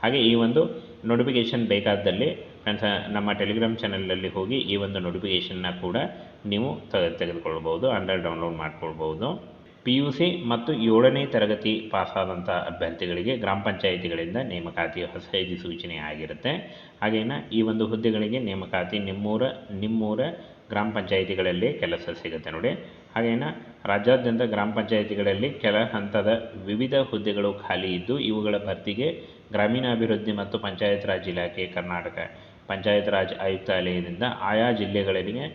ಹಾಗೆ ಈ ಒಂದು ನೋಟಿಫಿಕೇಷನ್ ಬೇಕಾದಲ್ಲಿ ಫ್ರೆಂಡ್ಸ್ ನಮ್ಮ ಟೆಲಿಗ್ರಾಮ್ ಚಾನಲಲ್ಲಿ ಹೋಗಿ ಈ ಒಂದು ನೋಟಿಫಿಕೇಷನ್ನ ಕೂಡ ನೀವು ತೆಗೆದುಕೊಳ್ಬೋದು, ಅಂದರೆ ಡೌನ್ಲೋಡ್ ಮಾಡ್ಕೊಳ್ಬೋದು. PUC ಮತ್ತು 7ನೇ ತರಗತಿ ಪಾಸಾದಂಥ ಅಭ್ಯರ್ಥಿಗಳಿಗೆ ಗ್ರಾಮ ಪಂಚಾಯಿತಿಗಳಿಂದ ನೇಮಕಾತಿಯ ಹೊಸ ಅಧಿಸೂಚನೆ ಆಗಿರುತ್ತೆ. ಹಾಗೇನ ಈ ಒಂದು ಹುದ್ದೆಗಳಿಗೆ ನೇಮಕಾತಿ ನಿಮ್ಮೂರ ಗ್ರಾಮ ಪಂಚಾಯಿತಿಗಳಲ್ಲಿ ಕೆಲಸ ಸಿಗುತ್ತೆ ನೋಡಿ. ಹಾಗೇನ ರಾಜ್ಯಾದ್ಯಂತ ಗ್ರಾಮ ಪಂಚಾಯಿತಿಗಳಲ್ಲಿ ಕೆಳ ಹಂತದ ವಿವಿಧ ಹುದ್ದೆಗಳು ಖಾಲಿ ಇದ್ದು ಇವುಗಳ ಭರ್ತಿಗೆ ಗ್ರಾಮೀಣಾಭಿವೃದ್ಧಿ ಮತ್ತು ಪಂಚಾಯತ್ ರಾಜ್ ಇಲಾಖೆ, ಕರ್ನಾಟಕ ಪಂಚಾಯತ್ ರಾಜ್ ಆಯುಕ್ತಾಲಯದಿಂದ ಆಯಾ ಜಿಲ್ಲೆಗಳಿಗೆ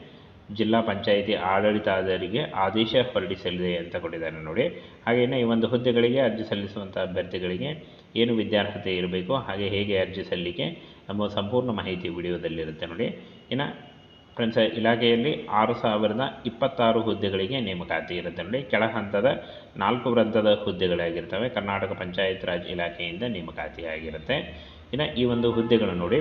ಜಿಲ್ಲಾ ಪಂಚಾಯಿತಿ ಆಡಳಿತಾಧಿಕಾರಿಗೆ ಆದೇಶ ಹೊರಡಿಸಲಿದೆ ಅಂತ ಕೊಟ್ಟಿದ್ದಾರೆ ನೋಡಿ. ಹಾಗೆಯೇ ಈ ಒಂದು ಹುದ್ದೆಗಳಿಗೆ ಅರ್ಜಿ ಸಲ್ಲಿಸುವಂಥ ಅಭ್ಯರ್ಥಿಗಳಿಗೆ ಏನು ವಿದ್ಯಾರ್ಹತೆ ಇರಬೇಕು, ಹಾಗೆ ಹೇಗೆ ಅರ್ಜಿ ಸಲ್ಲಿಕೆ ಎಂಬ ಸಂಪೂರ್ಣ ಮಾಹಿತಿ ವಿಡಿಯೋದಲ್ಲಿರುತ್ತೆ ನೋಡಿ. ಇನ್ನು ಫ್ರೆಂಡ್ಸ್, ಇಲಾಖೆಯಲ್ಲಿ 6026 ಹುದ್ದೆಗಳಿಗೆ ನೇಮಕಾತಿ ಇರುತ್ತೆ ನೋಡಿ. ಕೆಳ ಹಂತದ 4 ವೃತ್ತದ ಹುದ್ದೆಗಳಾಗಿರ್ತವೆ. ಕರ್ನಾಟಕ ಪಂಚಾಯತ್ ರಾಜ್ ಇಲಾಖೆಯಿಂದ ನೇಮಕಾತಿ ಆಗಿರುತ್ತೆ. ಇನ್ನು ಈ ಒಂದು ಹುದ್ದೆಗಳು ನೋಡಿ,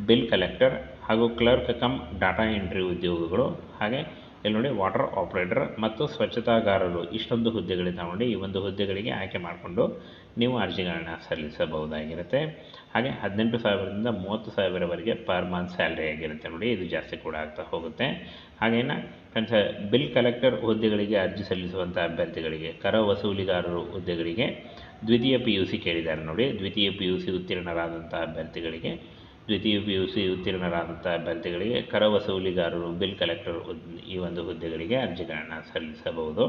ಬಿಲ್ ಕಲೆಕ್ಟರ್ ಹಾಗೂ ಕ್ಲರ್ಕ್ ಕಮ್ ಡಾಟಾ ಎಂಟ್ರಿ ಉದ್ಯೋಗಗಳು, ಹಾಗೆ ಇಲ್ಲಿ ನೋಡಿ ವಾಟರ್ ಆಪ್ರೇಟರ್ ಮತ್ತು ಸ್ವಚ್ಛತಾಗಾರರು, ಇಷ್ಟೊಂದು ಹುದ್ದೆಗಳಿದ್ದಾವೆ ನೋಡಿ. ಈ ಒಂದು ಹುದ್ದೆಗಳಿಗೆ ಆಯ್ಕೆ ಮಾಡಿಕೊಂಡು ನೀವು ಅರ್ಜಿಗಳನ್ನು ಸಲ್ಲಿಸಬಹುದಾಗಿರುತ್ತೆ. ಹಾಗೆ 18,000ದಿಂದ 30,000ವರೆಗೆ ಪರ್ ಮಂತ್ ಸ್ಯಾಲ್ರಿ ಆಗಿರುತ್ತೆ ನೋಡಿ. ಇದು ಜಾಸ್ತಿ ಕೂಡ ಆಗ್ತಾ ಹೋಗುತ್ತೆ. ಹಾಗೇನ ಫ್ರೆಂಡ್ಸ್, ಬಿಲ್ ಕಲೆಕ್ಟರ್ ಹುದ್ದೆಗಳಿಗೆ ಅರ್ಜಿ ಸಲ್ಲಿಸುವಂಥ ಅಭ್ಯರ್ಥಿಗಳಿಗೆ, ಕರ ವಸೂಲಿಗಾರರು ಹುದ್ದೆಗಳಿಗೆ ದ್ವಿತೀಯ PUC ಕೇಳಿದ್ದಾರೆ ನೋಡಿ. ದ್ವಿತೀಯ PUC ಉತ್ತೀರ್ಣರಾದಂಥ ಅಭ್ಯರ್ಥಿಗಳಿಗೆ ಕರ ವಸೂಲಿಗಾರರು, ಬಿಲ್ ಕಲೆಕ್ಟರ್ ಈ ಒಂದು ಹುದ್ದೆಗಳಿಗೆ ಅರ್ಜಿಗಳನ್ನು ಸಲ್ಲಿಸಬಹುದು.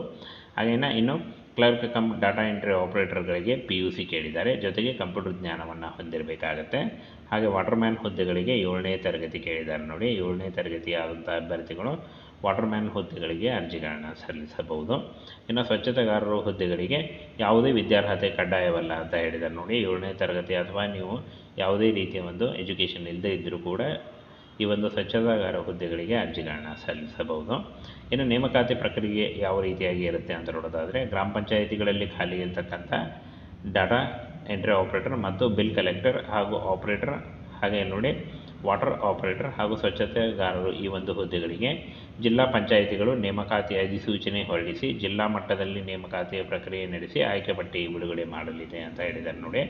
ಹಾಗೇನ ಇನ್ನು ಕ್ಲರ್ಕ್ ಕಮ್ ಡಾಟಾ ಎಂಟ್ರಿ ಆಪರೇಟರ್ಗಳಿಗೆ PUC ಕೇಳಿದ್ದಾರೆ, ಜೊತೆಗೆ ಕಂಪ್ಯೂಟರ್ ಜ್ಞಾನವನ್ನು ಹೊಂದಿರಬೇಕಾಗತ್ತೆ. ಹಾಗೆ ವಾಟರ್ಮ್ಯಾನ್ ಹುದ್ದೆಗಳಿಗೆ 7ನೇ ತರಗತಿ ಕೇಳಿದ್ದಾರೆ ನೋಡಿ. 7ನೇ ತರಗತಿ ಆದಂಥ ಅಭ್ಯರ್ಥಿಗಳು ವಾಟರ್ಮ್ಯಾನ್ ಹುದ್ದೆಗಳಿಗೆ ಅರ್ಜಿಗಳನ್ನು ಸಲ್ಲಿಸಬಹುದು. ಇನ್ನು ಸ್ವಚ್ಛತೆಗಾರರು ಹುದ್ದೆಗಳಿಗೆ ಯಾವುದೇ ವಿದ್ಯಾರ್ಹತೆ ಕಡ್ಡಾಯವಲ್ಲ ಅಂತ ಹೇಳಿದ್ದಾರೆ ನೋಡಿ. 7ನೇ ತರಗತಿ ಅಥವಾ ನೀವು ಯಾವುದೇ ರೀತಿಯ ಒಂದು ಎಜುಕೇಷನ್ ಇಲ್ಲದೇ ಇದ್ದರೂ ಕೂಡ ಈ ಒಂದು ಸ್ವಚ್ಛತಾಗಾರ ಹುದ್ದೆಗಳಿಗೆ ಅರ್ಜಿಗಳನ್ನು ಸಲ್ಲಿಸಬಹುದು. ಇನ್ನು ನೇಮಕಾತಿ ಪ್ರಕ್ರಿಯೆ ಯಾವ ರೀತಿಯಾಗಿ ಇರುತ್ತೆ ಅಂತ ನೋಡೋದಾದರೆ, ಗ್ರಾಮ ಪಂಚಾಯಿತಿಗಳಲ್ಲಿ ಖಾಲಿ ಇರತಕ್ಕಂಥ ಡಾಟಾ ಎಂಟ್ರಿ ಆಪರೇಟರ್ ಮತ್ತು ಬಿಲ್ ಕಲೆಕ್ಟರ್ ಹಾಗೂ ಆಪರೇಟರ್, ಹಾಗೆ ನೋಡಿ ವಾಟರ್ ಆಪರೇಟರ್ ಹಾಗೂ ಸ್ವಚ್ಛತೆಗಾರರು ಈ ಒಂದು ಹುದ್ದೆಗಳಿಗೆ ಜಿಲ್ಲಾ ಪಂಚಾಯಿತಿಗಳು ನೇಮಕಾತಿ ಅಧಿಸೂಚನೆ ಹೊರಡಿಸಿ ಜಿಲ್ಲಾ ಮಟ್ಟದಲ್ಲಿ ನೇಮಕಾತಿಯ ಪ್ರಕ್ರಿಯೆ ನಡೆಸಿ ಆಯ್ಕೆ ಪಟ್ಟಿ ಬಿಡುಗಡೆ ಮಾಡಲಿದೆ ಅಂತ ಹೇಳಿದ್ದಾರೆ ನೋಡಿ.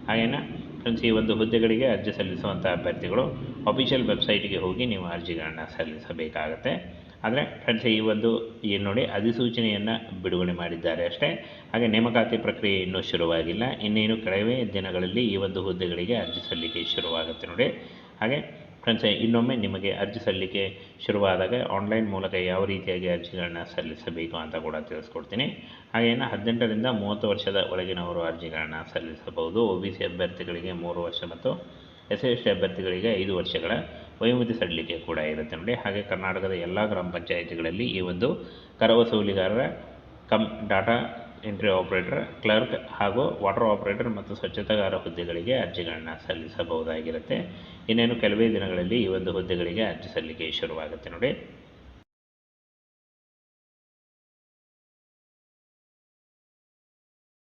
ಹಾಗೇನ ಫ್ರೆಂಡ್ಸ್, ಈ ಒಂದು ಹುದ್ದೆಗಳಿಗೆ ಅರ್ಜಿ ಸಲ್ಲಿಸುವಂಥ ಅಭ್ಯರ್ಥಿಗಳು ಅಫಿಷಿಯಲ್ ವೆಬ್ಸೈಟ್ಗೆ ಹೋಗಿ ನೀವು ಅರ್ಜಿಗಳನ್ನು ಸಲ್ಲಿಸಬೇಕಾಗತ್ತೆ. ಆದರೆ ಫ್ರೆಂಡ್ಸ್, ಈ ಒಂದು ಏನು ನೋಡಿ ಅಧಿಸೂಚನೆಯನ್ನು ಬಿಡುಗಡೆ ಮಾಡಿದ್ದಾರೆ ಅಷ್ಟೇ. ಹಾಗೆ ನೇಮಕಾತಿ ಪ್ರಕ್ರಿಯೆ ಇನ್ನೂ ಶುರುವಾಗಿಲ್ಲ. ಇನ್ನೇನು ಕೆಲವೇ ದಿನಗಳಲ್ಲಿ ಈ ಒಂದು ಹುದ್ದೆಗಳಿಗೆ ಅರ್ಜಿ ಸಲ್ಲಿಕೆ ಶುರುವಾಗುತ್ತೆ ನೋಡಿ. ಹಾಗೆ ಫ್ರೆಂಡ್ಸ್, ಇನ್ನೊಮ್ಮೆ ನಿಮಗೆ ಅರ್ಜಿ ಸಲ್ಲಿಕೆ ಶುರುವಾದಾಗ ಆನ್ಲೈನ್ ಮೂಲಕ ಯಾವ ರೀತಿಯಾಗಿ ಅರ್ಜಿಗಳನ್ನು ಸಲ್ಲಿಸಬೇಕು ಅಂತ ಕೂಡ ತಿಳಿಸ್ಕೊಡ್ತೀನಿ. ಹಾಗೇನು 18ರಿಂದ 30 ವರ್ಷದ ಒಳಗಿನವರು ಅರ್ಜಿಗಳನ್ನು ಸಲ್ಲಿಸಬಹುದು. OBC ಅಭ್ಯರ್ಥಿಗಳಿಗೆ 3 ವರ್ಷ ಮತ್ತು SC/ST ಅಭ್ಯರ್ಥಿಗಳಿಗೆ 5 ವರ್ಷಗಳ ವಯೋಮಿತಿ ಸಡಿಲಿಕೆ ಕೂಡ ಇರುತ್ತೆ ನೋಡಿ. ಹಾಗೆ ಕರ್ನಾಟಕದ ಎಲ್ಲ ಗ್ರಾಮ ಪಂಚಾಯಿತಿಗಳಲ್ಲಿ ಈ ಒಂದು ಕರ ವಸೂಲಿಗಾರರ cum data entry operator, clerk ಹಾಗೂ ವಾಟರ್ ಆಪರೇಟರ್ ಮತ್ತು ಸ್ವಚ್ಛತಾಗಾರ ಹುದ್ದೆಗಳಿಗೆ ಅರ್ಜಿಗಳನ್ನು ಸಲ್ಲಿಸಬಹುದಾಗಿರುತ್ತೆ. ಇನ್ನೇನು ಕೆಲವೇ ದಿನಗಳಲ್ಲಿ ಈ ಒಂದು ಹುದ್ದೆಗಳಿಗೆ ಅರ್ಜಿ ಸಲ್ಲಿಕೆ ಶುರುವಾಗುತ್ತೆ ನೋಡಿ.